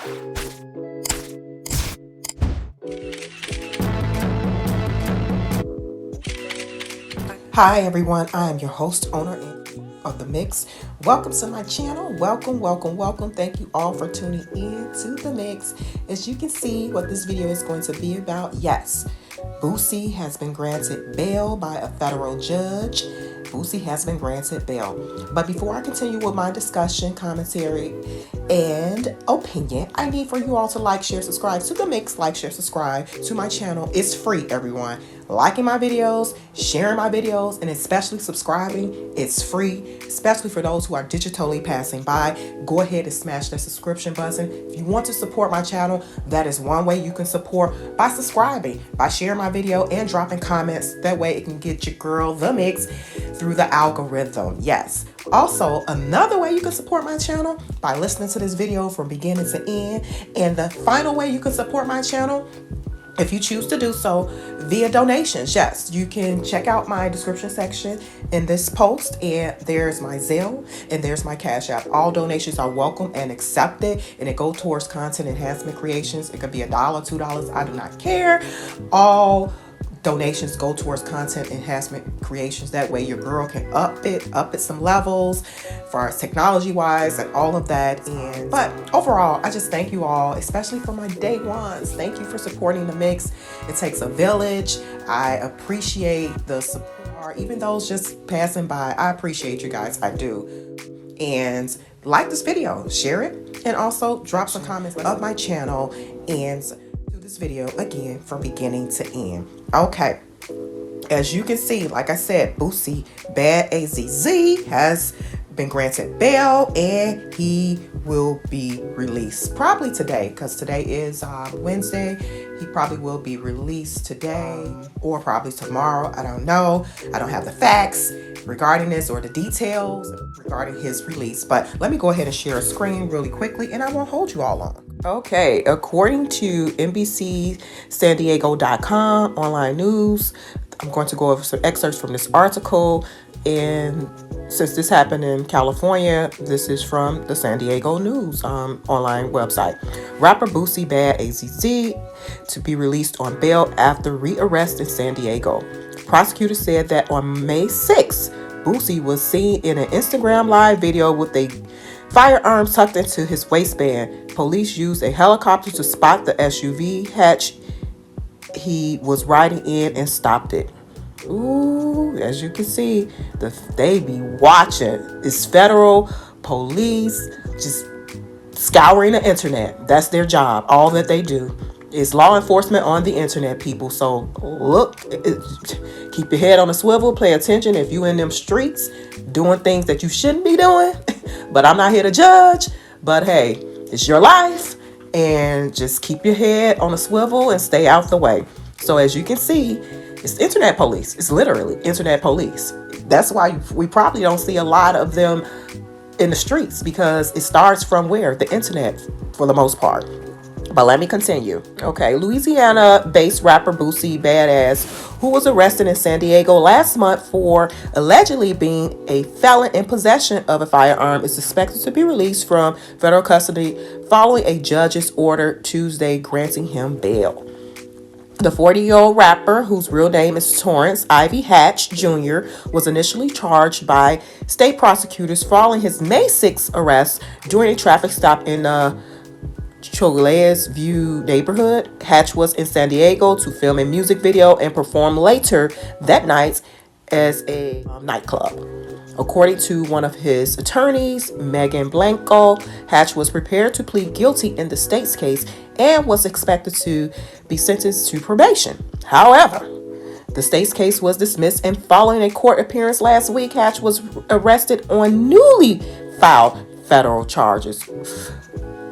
Hi everyone, I am your host, owner of The Mix. Welcome to my channel. Welcome. Thank you all for tuning in to The Mix. As you can see what this video is going to be about, yes, Boosie has been granted bail by a federal judge. Boosie has been granted bail. But before I continue with my discussion, commentary, and opinion, I need for you all to like, share, subscribe to The Mix. Like, share, subscribe to my channel. It's free, everyone. Liking my videos, sharing my videos, and especially subscribing, it's free, especially for those who are digitally passing by. Go ahead and smash that subscription button. If you want to support my channel, that is one way you can support, by subscribing, by sharing my video and dropping comments. That way it can get your girl The Mix through the algorithm. Yes. Also, another way you can support my channel, by listening to this video from beginning to end. And the final way you can support my channel, if you choose to do so, via donations. Yes, you can check out my description section in this post, and there's my zelle and there's my cash app. All donations are welcome and accepted, and it goes towards content enhancement creations. It could be $1, $2, I do not care. All donations go towards content enhancement creations. That way your girl can up it some levels as far as technology wise and all of that. But overall, I just thank you all, especially for my day ones. Thank you for supporting The Mix. It takes a village. I appreciate the support, even those just passing by. I appreciate you guys. I do. And like this video, share it, and also drop some comments of my channel and this video again from beginning to end. Okay, as you can see, like I said, BOOSIEBADZZ has been granted bail, and he will be released probably today, because today is Wednesday. He probably will be released today or probably tomorrow. I don't know. I don't have the facts regarding this or the details regarding his release, but let me go ahead and share a screen really quickly, and I won't hold you all long. Okay, according to NBCSanDiego.com online news, I'm going to go over some excerpts from this article. And since this happened in California, this is from the San Diego News online website. Rapper BOOSIEBADZZ to be released on bail after rearrest in San Diego. Prosecutors said that on May 6th, Boosie was seen in an Instagram live video with a firearm tucked into his waistband. Police used a helicopter to spot the SUV hatch he was riding in and stopped it. Ooh, as you can see, they be watching. It's federal police just scouring the internet. That's their job. All that they do is law enforcement on the internet, people. So look, keep your head on a swivel. Pay attention if you in them streets doing things that you shouldn't be doing. But I'm not here to judge. But hey, it's your life, and just keep your head on a swivel and stay out the way. So as you can see, it's internet police. It's literally internet police. That's why we probably don't see a lot of them in the streets, because it starts from where? The internet, for the most part. But let me continue. Okay, Louisiana-based rapper BOOSIEBADZZ, who was arrested in San Diego last month for allegedly being a felon in possession of a firearm, is expected to be released from federal custody following a judge's order Tuesday granting him bail. The 40-year-old rapper, whose real name is Torrance Ivy Hatch Jr., was initially charged by state prosecutors following his May 6th arrest during a traffic stop in Choles View neighborhood. Hatch was in San Diego to film a music video and perform later that night as a nightclub. According to one of his attorneys, Megan Blanco, Hatch was prepared to plead guilty in the state's case and was expected to be sentenced to probation. However, the state's case was dismissed, and following a court appearance last week, Hatch was arrested on newly filed federal charges.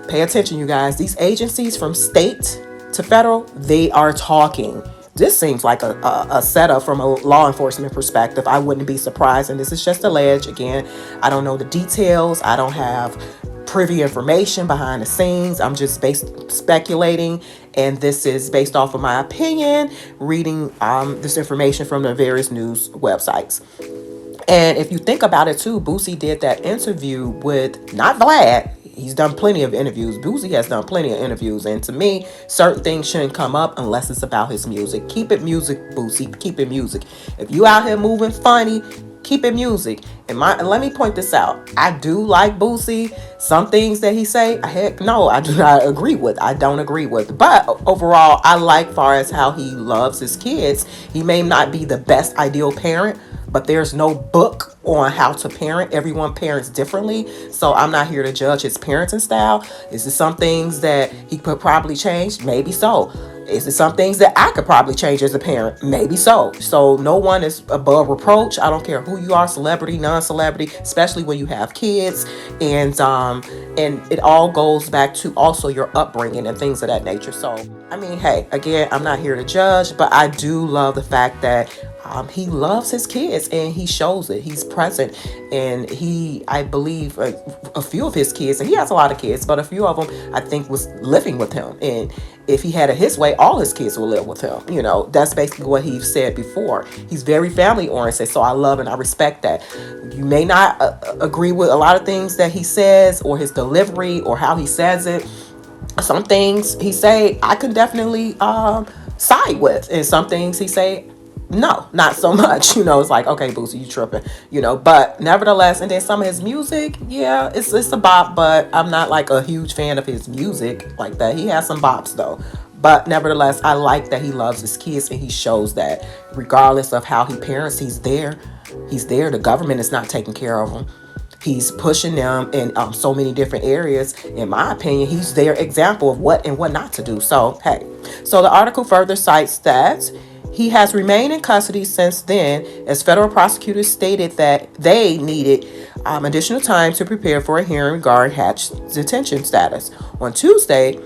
Pay attention, you guys. These agencies from state to federal, they are talking. This seems like a setup from a law enforcement perspective. I wouldn't be surprised, and this is just alleged. Again, I don't know the details. I don't have privy information behind the scenes. I'm just speculating, and this is based off of my opinion, reading this information from the various news websites. And if you think about it too, Boosie did that interview with, not Vlad, he's done plenty of interviews. Boosie has done plenty of interviews, and to me, certain things shouldn't come up unless it's about his music. Keep it music, Boosie. Keep it music. If you out here moving funny, keep it music. And let me point this out. I do like Boosie. Some things that he say, heck no, I do not agree with. I don't agree with. But overall, I like far as how he loves his kids. He may not be the best ideal parent, but there's no book on how to parent. Everyone parents differently. So I'm not here to judge his parenting style. Is there some things that he could probably change? Maybe so. Is there some things that I could probably change as a parent? Maybe so. So no one is above reproach. I don't care who you are, celebrity, non-celebrity, especially when you have kids. And it all goes back to also your upbringing and things of that nature. So, I mean, hey, again, I'm not here to judge, but I do love the fact that he loves his kids and he shows it. He's present, and I believe a few of his kids, and he has a lot of kids, but a few of them I think was living with him. And if he had it his way, all his kids will live with him. You know, that's basically what he said before. He's very family oriented, so I love and I respect that. You may not agree with a lot of things that he says or his delivery or how he says it. Some things he say I can definitely side with, and some things he say no, not so much. You know, it's like, okay, Boosie, you tripping, you know, but nevertheless. And then some of his music, yeah, it's a bop, but I'm not like a huge fan of his music like that. He has some bops though, but nevertheless, I like that he loves his kids and he shows that regardless of how he parents, he's there. The government is not taking care of him. He's pushing them in so many different areas. In my opinion, he's their example of what and what not to do. So, hey, so the article further cites that he has remained in custody since then, as federal prosecutors stated that they needed additional time to prepare for a hearing regarding Hatch's detention status. On Tuesday,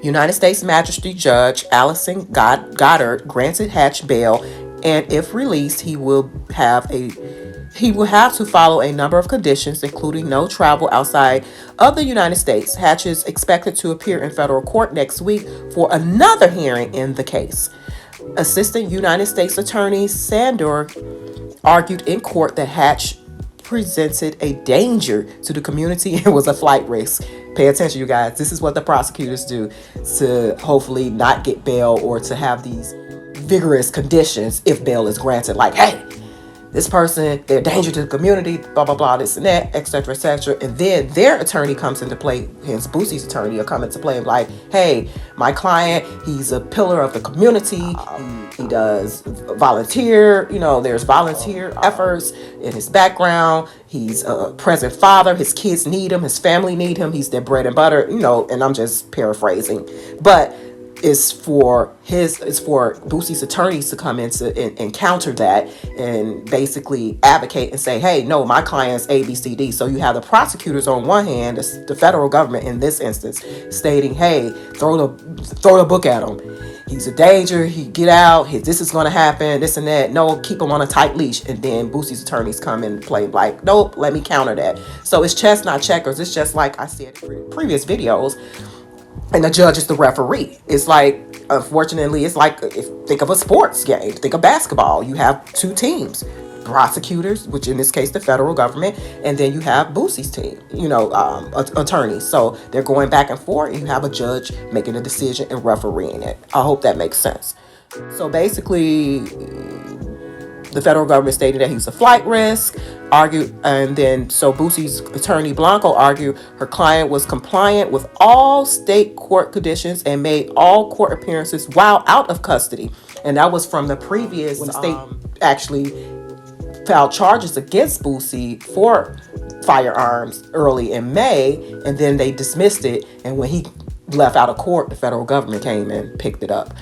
United States Magistrate Judge Allison Goddard granted Hatch bail, and if released, he will have to follow a number of conditions, including no travel outside of the United States. Hatch is expected to appear in federal court next week for another hearing in the case. Assistant United States Attorney Sandor argued in court that Hatch presented a danger to the community and was a flight risk. Pay attention, you guys. This is what the prosecutors do to hopefully not get bail or to have these vigorous conditions if bail is granted. Like, hey, this person, they're a danger to the community, blah, blah, blah, this and that, etc., etc. And then their attorney comes into play, hence Boosie's attorney will come into play and like, hey, my client, he's a pillar of the community. He does volunteer, you know, there's volunteer efforts in his background. He's a present father. His kids need him. His family need him. He's their bread and butter, you know, and I'm just paraphrasing. But it's for Boosie's attorneys to come in and counter that and basically advocate and say, hey, no, my client's ABCD. So you have the prosecutors on one hand, the federal government in this instance, stating, hey, throw the book at him. He's a danger. He get out. This is going to happen. This and that. No, keep him on a tight leash. And then Boosie's attorneys come in and play like, nope, let me counter that. So it's chess, not checkers. It's just like I said in previous videos. And the judge is the referee. It's like, unfortunately, it's like, think of a sports game. Think of basketball. You have two teams. Prosecutors, which in this case, the federal government, and then you have Boosie's team, you know, attorneys. So they're going back and forth, and you have a judge making a decision and refereeing it. I hope that makes sense. So basically, the federal government stated that he was a flight risk, argued, and then so Boosie's attorney Blanco argued her client was compliant with all state court conditions and made all court appearances while out of custody. And that was from the previous when the state actually filed charges against Boosie for firearms early in May, and then they dismissed it. And when he left out of court, the federal government came and picked it up.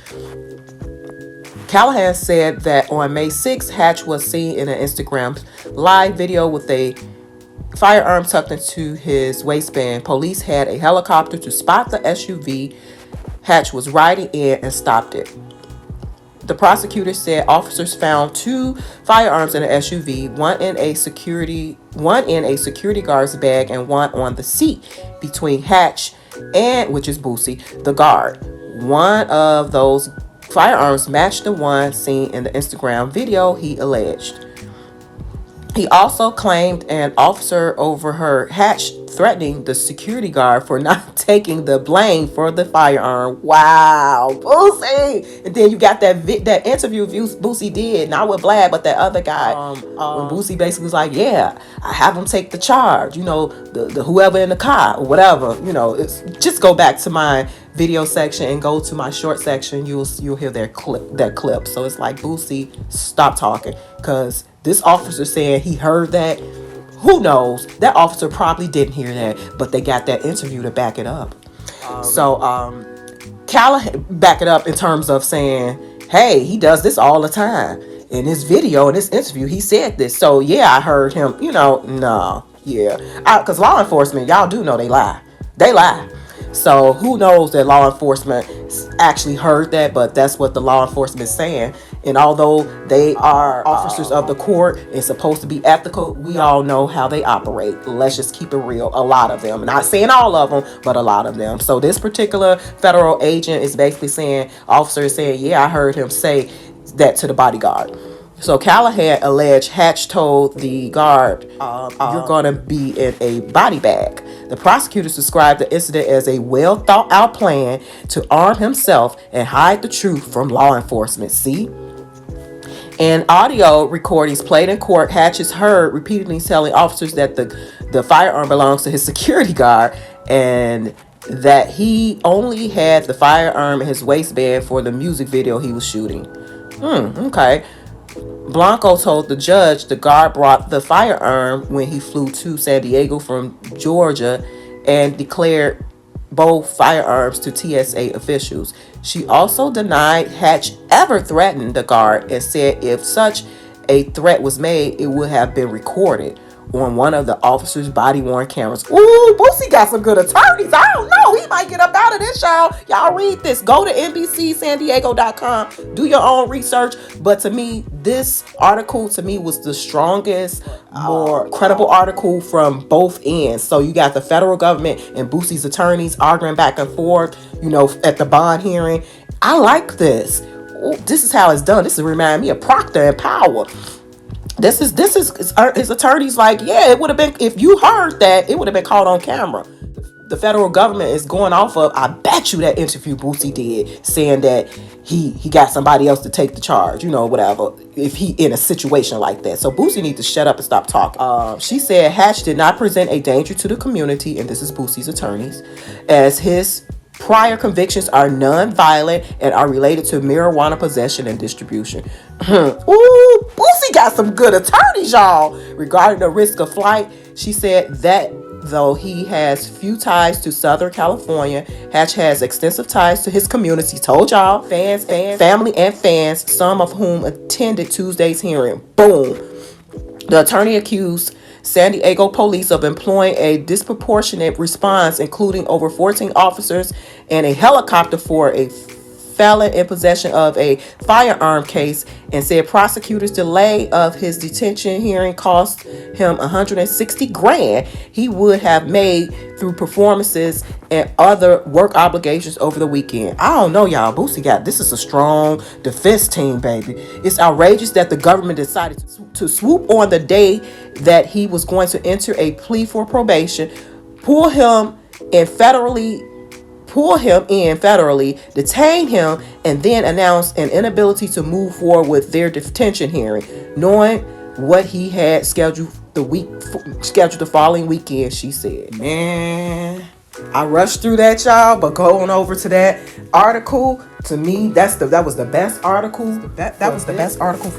Callahan said that on May 6th, Hatch was seen in an Instagram live video with a firearm tucked into his waistband. Police had a helicopter to spot the SUV Hatch was riding in and stopped it. The prosecutor said officers found two firearms in an SUV, one in a security guard's bag and one on the seat between Hatch and, which is Boosie, the guard. One of those firearms matched the one seen in the Instagram video, he alleged. He also claimed an officer overheard Hatch threatening the security guard for not taking the blame for the firearm. Wow, Boosie! And then you got that interview Boosie did, not with Vlad, but that other guy. When Boosie basically was like, yeah, I have him take the charge, the whoever in the car or whatever, it's just go back to my video section and go to my short section. You'll hear that clip. So it's like, Boosie, stop talking, because this officer saying he heard that. Who knows? That officer probably didn't hear that, but they got that interview to back it up. Callahan back it up in terms of saying, hey, he does this all the time. In his video, in this interview, he said this. So yeah, I heard him, because law enforcement, y'all do know they lie. They lie. So who knows that law enforcement actually heard that, but that's what the law enforcement is saying. And although they are officers of the court and supposed to be ethical, we all know how they operate. Let's just keep it real. A lot of them. Not saying all of them, but a lot of them. So this particular federal agent is basically saying, officer is saying, yeah, I heard him say that to the bodyguard. So Callahan alleged Hatch told the guard, you're going to be in a body bag. The prosecutors described the incident as a well thought out plan to arm himself and hide the truth from law enforcement. See? In audio recordings played in court, Hatch is heard repeatedly telling officers that the firearm belongs to his security guard and that he only had the firearm in his waistband for the music video he was shooting. Okay. Blanco told the judge the guard brought the firearm when he flew to San Diego from Georgia and declared both firearms to TSA officials. She also denied Hatch ever threatened the guard and said if such a threat was made, it would have been recorded on one of the officer's body-worn cameras. Ooh, Boosie got some good attorneys. I don't know. He might get up out of this, y'all. Y'all read this. Go to NBCSanDiego.com. Do your own research. But to me, this article, was the strongest, more credible article from both ends. So you got the federal government and Boosie's attorneys arguing back and forth, at the bond hearing. I like this. Ooh, this is how it's done. This remind me of Proctor and Power. This is his attorney's like, yeah, it would have been, if you heard that, it would have been caught on camera. The federal government is going off of, I bet you that interview Boosie did, saying that he got somebody else to take the charge, whatever, if he in a situation like that. So Boosie needs to shut up and stop talking. She said Hatch did not present a danger to the community, and this is Boosie's attorneys, as his prior convictions are non-violent and are related to marijuana possession and distribution. Ooh, Boosie got some good attorneys, y'all. Regarding the risk of flight, she said that though he has few ties to Southern California, Hatch has extensive ties to his community. Told y'all, fans, family and fans, some of whom attended Tuesday's hearing. Boom. The attorney accused San Diego police of employing a disproportionate response, including over 14 officers and a helicopter for a felon in possession of a firearm case, and said prosecutors' delay of his detention hearing cost him $160,000 he would have made through performances and other work obligations over the weekend. I don't know, y'all. Boosie this is a strong defense team, baby. It's outrageous that the government decided to swoop on the day that he was going to enter a plea for probation, pull him in federally, detain him, and then announce an inability to move forward with their detention hearing, knowing what he had scheduled the following weekend. She said, man, I rushed through that, y'all, but going over to that article, to me, that was the best article. That was the best article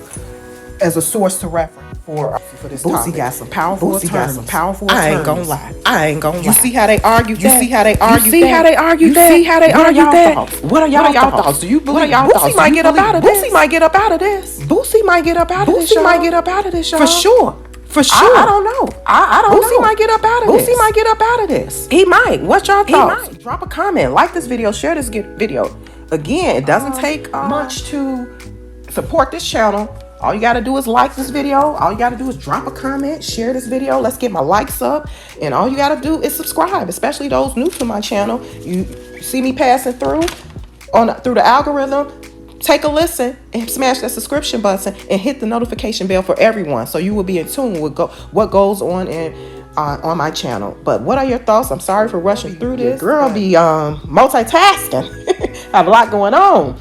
as a source to reference for this Boosie topic. Got some powerful attorneys. I ain't gonna lie. You see how they argued that? What are y'all thoughts? Do you believe Boosie might get up out of this? Boosie might get up out of this. For sure. I don't know. I don't know. Boosie might get up out of this. He might. What's y'all thoughts? Drop a comment. Like this video. Share this video. Again, it doesn't take much to support this channel. All you got to do is like this video. All you got to do is drop a comment, share this video. Let's get my likes up. And all you got to do is subscribe, especially those new to my channel. You see me passing through the algorithm. Take a listen and smash that subscription button and hit the notification bell for everyone, so you will be in tune with what goes on in on my channel. But what are your thoughts? I'm sorry for rushing through this. Girl be multitasking. Have a lot going on.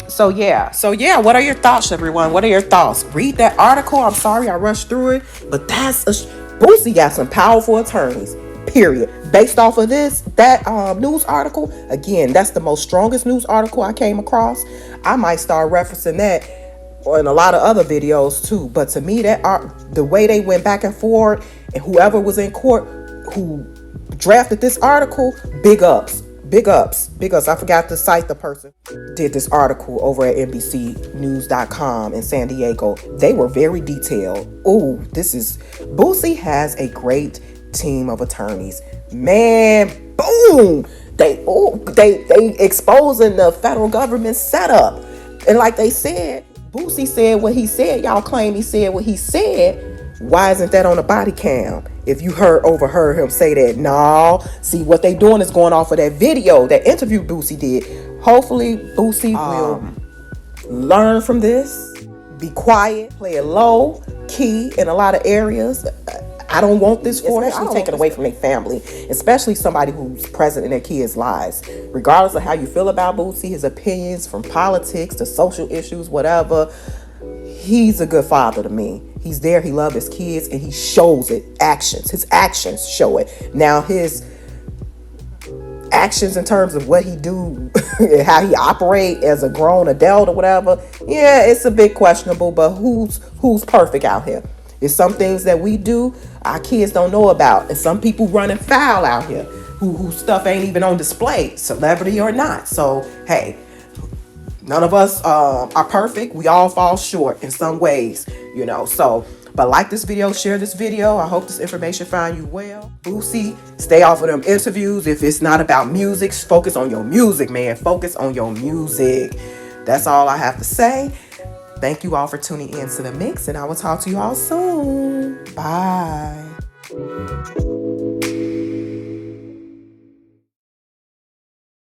So yeah, what are your thoughts, everyone? What are your thoughts? Read that article. I'm sorry I rushed through it, but Boosie got some powerful attorneys, period. Based off of that news article, again, that's the most strongest news article I came across. I might start referencing that in a lot of other videos too. But to me, the way they went back and forth, and whoever was in court who drafted this article, big ups. I forgot to cite the person did this article over at NBCnews.com in San Diego. They were very detailed. Boosie has a great team of attorneys. Man, boom! They exposing the federal government setup. And like they said, Boosie said what he said. Y'all claim he said what he said. Why isn't that on the body cam? If you overheard him say that, no. See, what they doing is going off of that video, that interview Boosie did. Hopefully, Boosie will learn from this. Be quiet, play it low key in a lot of areas. I don't want this for them. Especially taken away from their family, especially somebody who's present in their kids' lives. Regardless of how you feel about Boosie, his opinions from politics to social issues, whatever, he's a good father to me. He's there. He loves his kids, and he shows it. His actions show it. Now, his actions in terms of what he do and how he operate as a grown adult or whatever, yeah, it's a bit questionable. But who's perfect out here? There's some things that we do our kids don't know about, and some people running foul out here who stuff ain't even on display, celebrity or not. So hey, none of us are perfect. We all fall short in some ways, so, but like this video, share this video. I hope this information find you well. Boosie, stay off of them interviews. If it's not about music, focus on your music, man. Focus on your music. That's all I have to say. Thank you all for tuning in to The Mix, and I will talk to you all soon. Bye.